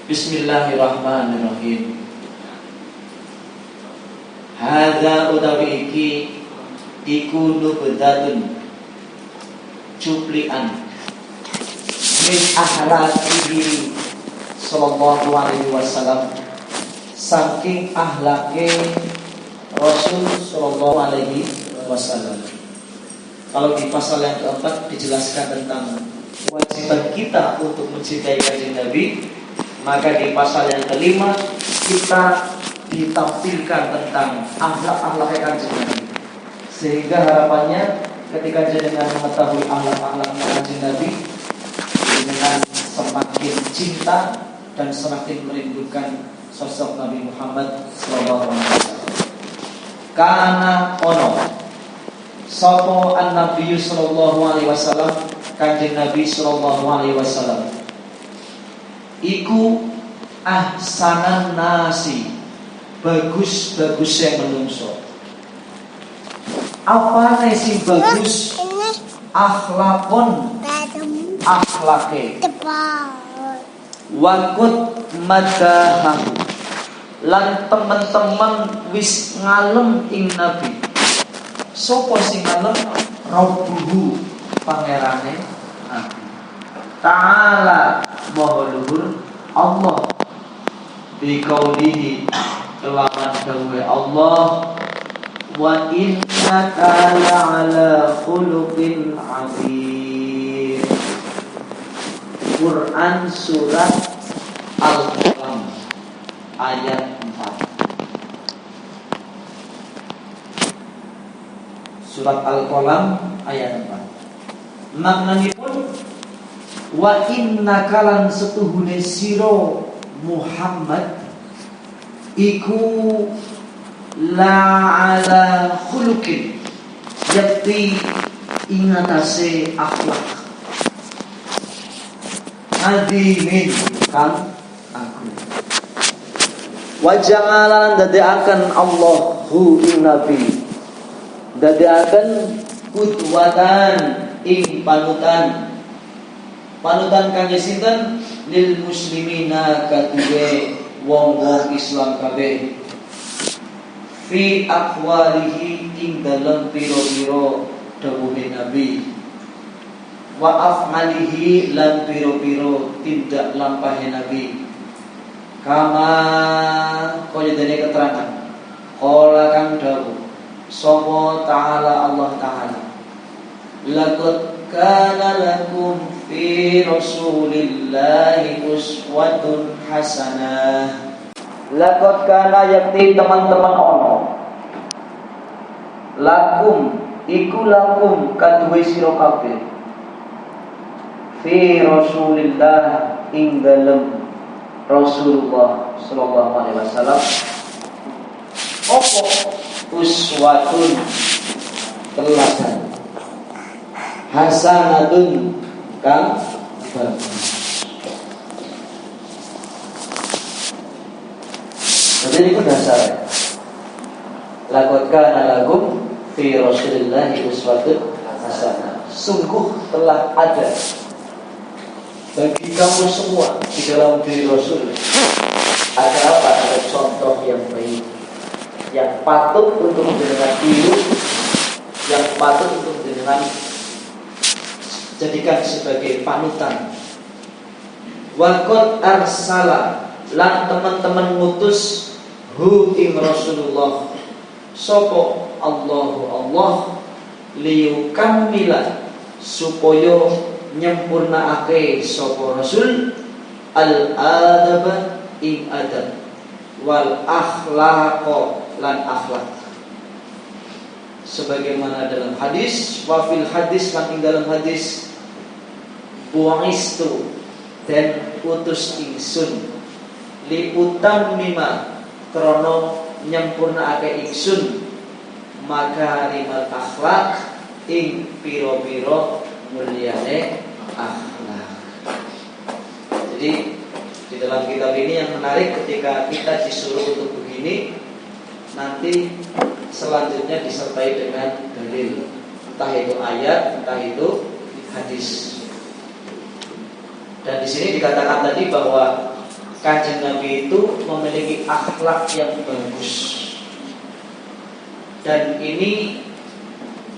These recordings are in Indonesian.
Bismillahirrahmanirrahim. Hadza utawi iki iku nubdatun cuplian min akhlaqihi sallallahu alaihi wasallam, saking akhlake Rasul sallallahu alaihi wasallam. Kalau di pasal yang keempat dijelaskan tentang kewajiban kita untuk mencintai kanjeng Nabi, maka di pasal yang kelima kita ditampilkan tentang akhlak-akhlak kanjeng Nabi. Sehingga harapannya ketika jenengan mengetahui akhlak-akhlaknya kanjeng Nabi, dengan semakin cinta dan semakin merindukan sosok Nabi Muhammad sallallahu alaihi wasallam. Karena ono sapa an-nabi sallallahu alaihi wasallam, kanjeng Nabi sallallahu alaihi wasallam iku ahsanan nasi, bagus-bagusnya menungso. Apa sing bagus? Akhlakon, akhlake. Wakut madahah, lan teman-teman wis ngalem ing Nabi. Sopo sing ngalem? Rabbuhu, pangerane Nabi. Ta'ala maha luhur Allah, biqaulihi, kelawan dawuhe Allah, wa innaka la'ala khuluqin 'adzim. Quran surat Al-Qalam ayat 4. Surat Al-Qalam ayat 4. Maknanipun wa innaka lan setuhune sira Muhammad iku la ala khuluqin, yakti ingatase akhlak azimin kan aku. Wa ja'ala dadaaken Allahu ing Nabi, dadaaken qudwatan ing panutan. Panutan kangge sinten? Lil muslimina kadue wong-wong Islam kabeh. Fi aqwalihi ing dalem pira-pira dawuhe Nabi. Wa af'alihi lan pira-pira tindak lampahe Nabi. Kama kaya dene keterangan. Qala kang dawuh sapa ta'ala Allah ta'ala. Laqad kana lakum fi rasulillahi uswatun hasanah. Laqad kana yakti teman-teman ono. Lakum iku lakum kadue sira kabeh. Fi rasulillah ing dalem Rasulullah sallallahu alaihi wasallam. Opo uswatun teladan, hasanatun kang bagus. Jadi itu dasarnya. Laqad kana lakum fi rasulillahi uswatun hasanah. Sungguh telah ada bagi kamu semua di dalam diri Rasul ada apa? Ada contoh yang baik, yang patut untuk menjadikan tiru, yang patut untuk menjadikan jadikan sebagai panutan. Waqad arsala lan teman-teman ngutus hu ing Rasulullah sapa Allah liyukammila supaya nyempurnaake sapa Rasul al-adab ing adab wal akhlaq lan akhlak, sebagaimana dalam hadis wa fil hadis lan ing dalam hadis bu'istu dan utus ingsun li utammima krana nyempurnaake ingsun makarimal akhlak ing pira-pira mulyane akhlak. Jadi di dalam kitab ini yang menarik ketika kita disuruh untuk begini, nanti selanjutnya disertai dengan dalil, entah itu ayat, entah itu hadis. Dan di sini dikatakan tadi bahwa Kanjeng Nabi itu memiliki akhlak yang bagus. Dan ini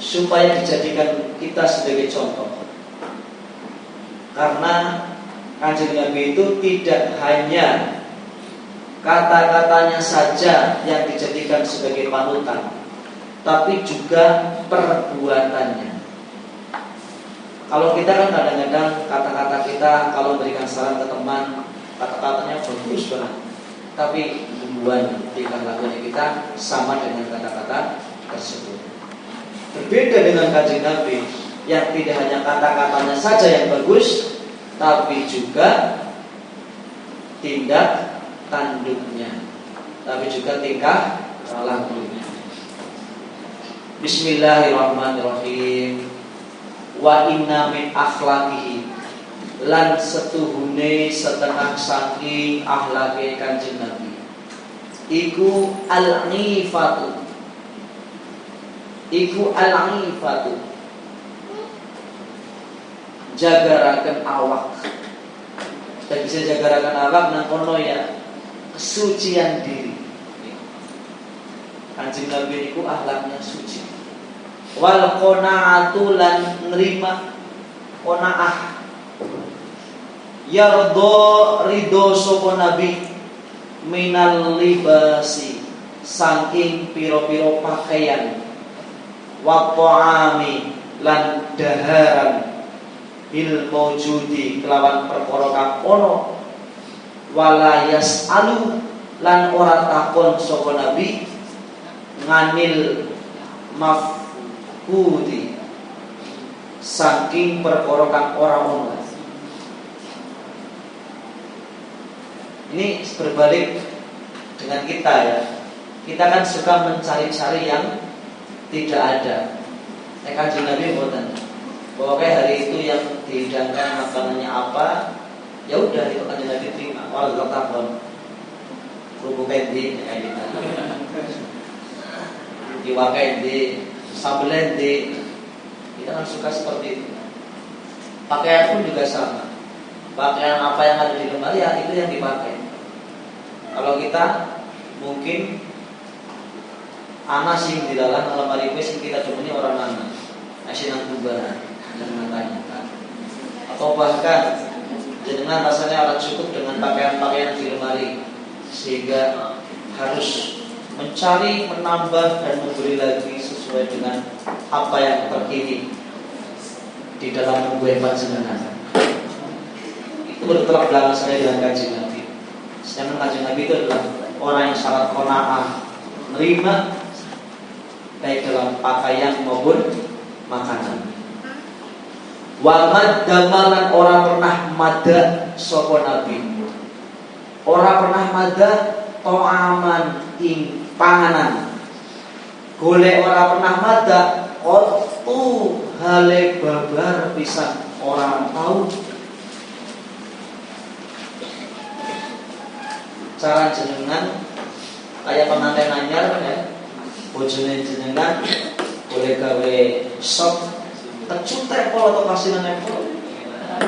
supaya dijadikan kita sebagai contoh. Karena Kanjeng Nabi itu tidak hanya kata-katanya saja yang dijadikan sebagai panutan, tapi juga perbuatannya. Kalau kita kan kadang-kadang kata-kata kita kalau berikan saran ke teman, kata-katanya bagus banget, tapi hubungan tingkah lakunya kita sama dengan kata-kata tersebut. Berbeda dengan Kanjeng Nabi yang tidak hanya kata-katanya saja yang bagus, tapi juga tindak tanduknya, tapi juga tingkah lakunya. Bismillahirrahmanirrahim. Wa inna min akhlaqihi, lan setuhune setengah saking akhlake Kanjeng Nabi iku al-'ifatu. Iku al-'ifatu, jagaraken awak. Dan bisa jagaraken awak nang kono ya kesucian diri. Kanjeng Nabi iku akhlaknya suci. Wal qanaatu, lan nerima qanaah. Yardo ridho sapa Nabi minal libasi, saking piro-piro pakaian. Wa ta'ami, lan daharan. Bil maujudi, kelawan perkara kang ono. Wala yas'alu, lan ora takon sapa Nabi nganil mafkuti, saking perkara kang ora ono. Ini berbalik dengan kita ya. Kita kan suka mencari-cari yang tidak ada. Kanjeng Nabi mboten. Pokoknya hari itu yang dihidangkan makanannya apa, ya udah itu Kanjeng Nabi terima. Walau takon kerupuk kendi kayak gitu. Diwakai di sambelen di. Kita kan suka seperti itu. Pakaian pun juga sama. Pakaian apa yang ada di lemari ya itu yang dipakai. Kalau kita mungkin anak sing di dalam lemari sing kita temui orang mana, masih nang kubaran dan matanya kan. Atau bahkan jenengan rasanya alat cukup dengan pakaian-pakaian di lemari, sehingga harus mencari, menambah dan memberi lagi sesuai dengan apa yang terkini di dalam buku panjenengan. Itu bertolak belakang saya dengan Kanjeng Nabi. Sedangkan Kanjeng Nabi itu adalah orang yang sangat qanaah, menerima baik dalam pakaian maupun makanan. Wa maddamalan, orang pernah mada sapa Nabi. Orang pernah mada ta'aman ing panganan. Golek orang pernah mada qatu hale babar pisan orang tahu. Cara jenengan kayak pengantin anyar ya, bojone jenengan boleh gawe sop kecutek pol atau kasinan nepol,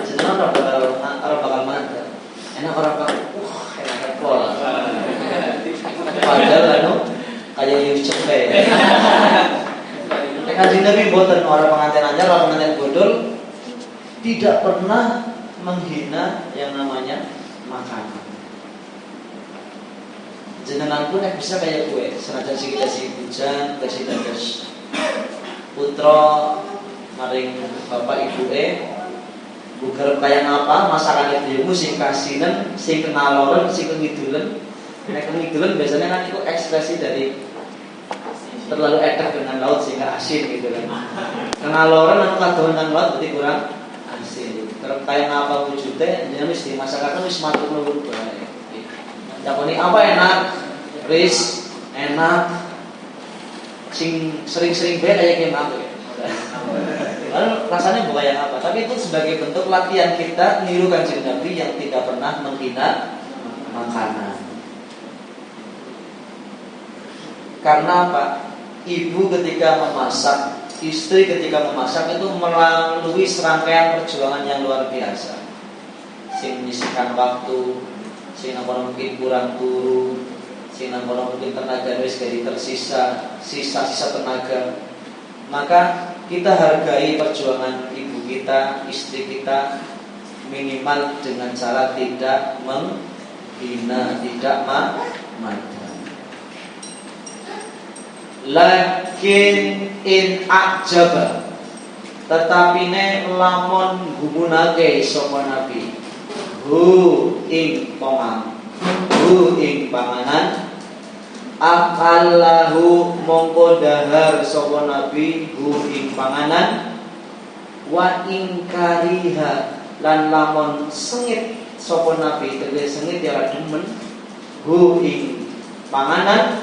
jenengan orang bakal mantap. Enak orang bakal enak pol. Padahal kayak Yusuf kayak. Kanjeng Nabi mboten orang pengantin anyar, orang pengantin bodol tidak pernah menghina yang namanya makanan. Jenengan pun bisa kayak gue, senajan si kita si hujan, kasih dados putra maring bapak ibu bugar kayak apa masakan itu sing kasinen, sing kenaloren, sing kengidulen. Nek kengidulen biasanya kan itu ekspresi dari terlalu edak dengan laut sehingga asin gitu kan. Kenaloren anu kadohan nang laut berarti kurang asin. Terus kayak apa wujudnya, jenengan wis dimasakaken wis matur nuwun bae. Takoni apa enak, ris enak, sing sering-sering bae kayak gimana? Lalu rasanya bukan yang apa, tapi itu sebagai bentuk latihan kita niru Kanjeng Nabi yang tidak pernah menghina makanan. Karena apa? Ibu ketika memasak, istri ketika memasak itu melalui serangkaian perjuangan yang luar biasa. Sing menyisihkan waktu, sing nampono mungkin kurang turu, sing nampono mungkin tenaga wis jadi tersisa, sisa-sisa tenaga. Maka kita hargai perjuangan ibu kita, istri kita, minimal dengan cara tidak menghina, tidak macam. Lakin in ajaba, tetapi ne lamun gumunake sapa nabi hu ing panganan akallahu mongko dahar sapa nabi hu ing panganan wa ing kariha lan lamun sengit sapa nabi tegese sengit ya demen hu ing panganan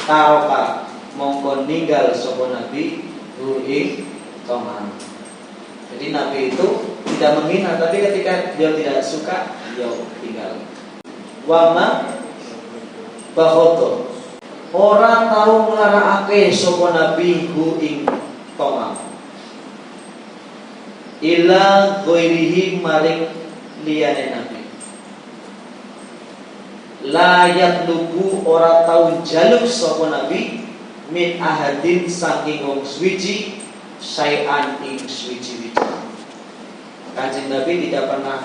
taroka mongko ninggal sapa nabi hu ing panganan. Jadi nabi itu tidak menghina, tapi ketika dia tidak suka, dia tinggal. Wama bahoto, orang tahu nglarakake sapa nabi hu ing toma ila ghairihi maring liyane nabi. Layak lugu ora tahu jaluk sapa nabi min ahadin saking wong suci sayan ing suci-suci. Kanjeng Nabi tidak pernah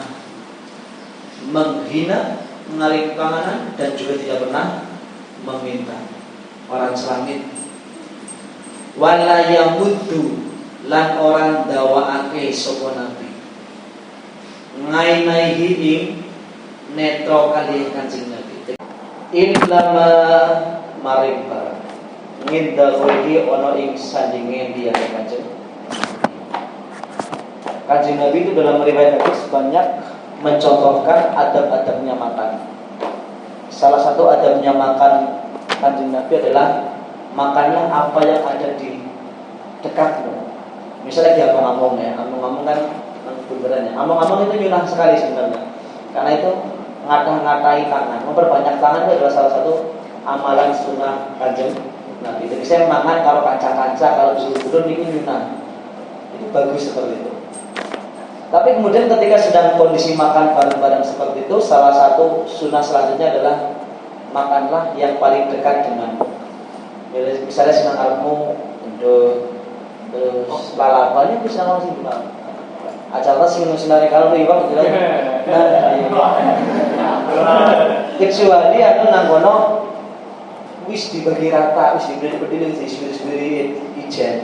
menghina, mengaling panganan, dan juga tidak pernah meminta orang selangit. Wala yamuddu lan orang dawaake sapa Nabi ngainaihi ing netro kali Kanjeng Nabi. Illama marimba ngindawuhi ana ing sandinge dia Kanjeng. Kanjeng Nabi itu dalam riwayat hadis banyak mencontohkan adab-adabnya makan. Salah satu adabnya makan Kanjeng Nabi adalah makanlah apa yang ada di dekatmu. Misalnya dia ngomong ya, ngomong kan beneran ya. Ngomong itu nyunah sekali sebenarnya. Karena itu ngadah-ngadahi tangan, memperbanyak tangan itu adalah salah satu amalan sunnah Kanjeng Nabi. Jadi saya makan kalau kanca-kanca, kalau disuruh turun ini nyunah. Itu bagus seperti itu. Tapi kemudian ketika sedang kondisi makan bareng-bareng seperti itu, salah satu sunnah selanjutnya adalah makanlah yang paling dekat denganmu. Misalnya senang almu, terus lalapannya bisa langsung juga. Acara sing sinare kalau riwak gitu. Kecuali aku nang kono wis dibagi rata, wis dibeli-beli sendiri ijen.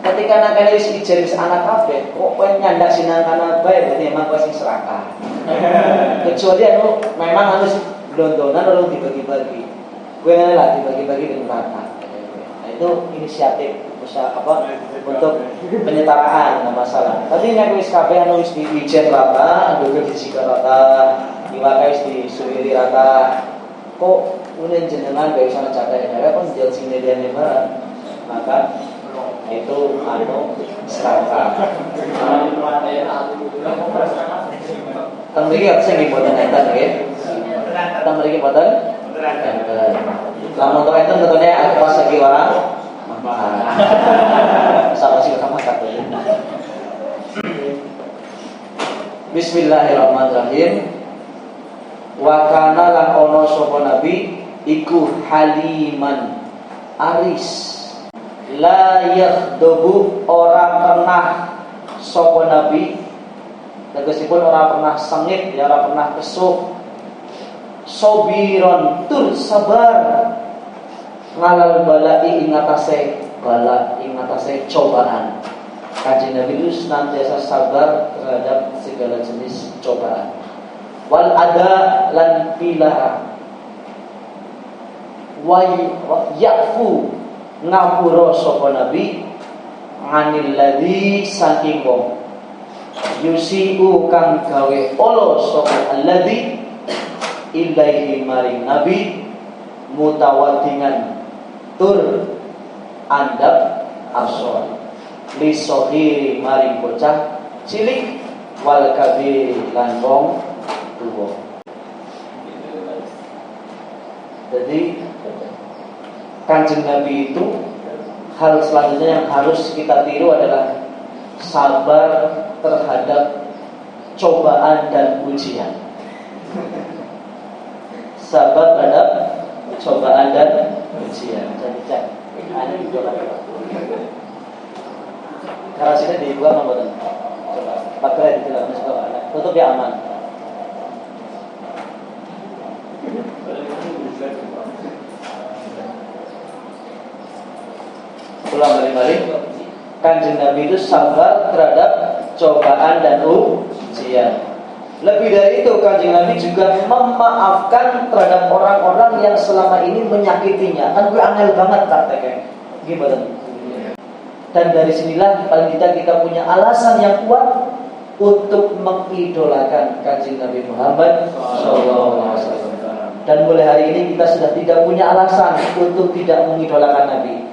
Ketika anak wis ijen wis anak kabeh, kok kowe nyandak sinangkana bae berarti emang kowe sing serakah. Kecuali anu memang harus glondonan orang dibagi-bagi. Kowe ngene lah dibagi-bagi dengan rata. Nah, itu inisiatif usaha apa untuk penyetaraan enggak masalah. Tapi nek wis kabeh anu wis diijen rata, nduk disika rata, diwakai wis disuwiri rata. Kok ngene jenengan bae sana cakai-cakai kon njel sing liyane barang. Maka itu anu serakah. Teng mriki sing diboten enten nggih. Teng mriki boten. Lamun to enten ketone pas lagi warang. Sama sih sama kata. Bismillahirrahmanirrahim. Wa kana lan ono sapa nabi iku haliman aris. La yakhdubu orang pernah sapa nabi tegesipun orang pernah sengit ya orang pernah kesuh sobiron tur sabar ngalal balai ingatase bala ingatase cobaan. Kanjeng Nabi itu senantiasa sabar terhadap segala jenis cobaan. Wal ada lan pilara wa yafu ngapura sapa nabi anil ladzi saking wong yusiu kang gawe ala sapa alladzi ilaihi maring nabi mutawaddingan tur andap asor li sohiri maring bocah cilik wal kabir lan wong tuwa. Jadi Kanjeng Nabi itu hal selanjutnya yang harus kita tiru adalah sabar terhadap cobaan dan ujian. sabar terhadap cobaan dan ujian. Jadi cek, ini idola. Garasinya dibuka nomor ini. Coba pakai di dalam sekolah. Tutup ya aman. Ulang balik. Kanjeng Nabi itu sabar terhadap cobaan dan ujian. Lebih dari itu, Kanjeng Nabi juga memaafkan terhadap orang-orang yang selama ini menyakitinya. Kan gue angel banget prakteknya. Gimana? Dan dari sinilah paling kita punya alasan yang kuat untuk mengidolakan Kanjeng Nabi Muhammad SAW. Dan mulai hari ini kita sudah tidak punya alasan untuk tidak mengidolakan Nabi.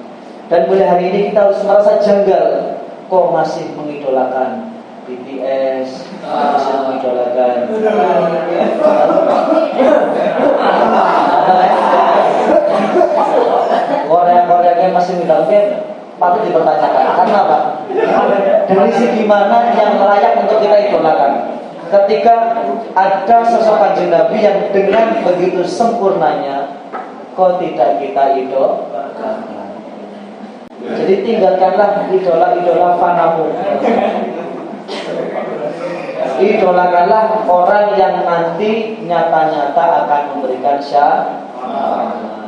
Dan mulai hari ini kita harus merasa janggal, kok masih mengidolakan BTS, masih mengidolakan Korea yang masih mengidolakan, patut dipertanyakan. Karena apa? Dari segi mana yang layak untuk kita idolakan? Ketika ada sosok Kanjeng Nabi yang dengan begitu sempurnanya, kok tidak kita idolakan? Jadi tinggalkanlah idola-idola fanamu. Idolakanlah orang yang nanti nyata-nyata akan memberikan syafaat.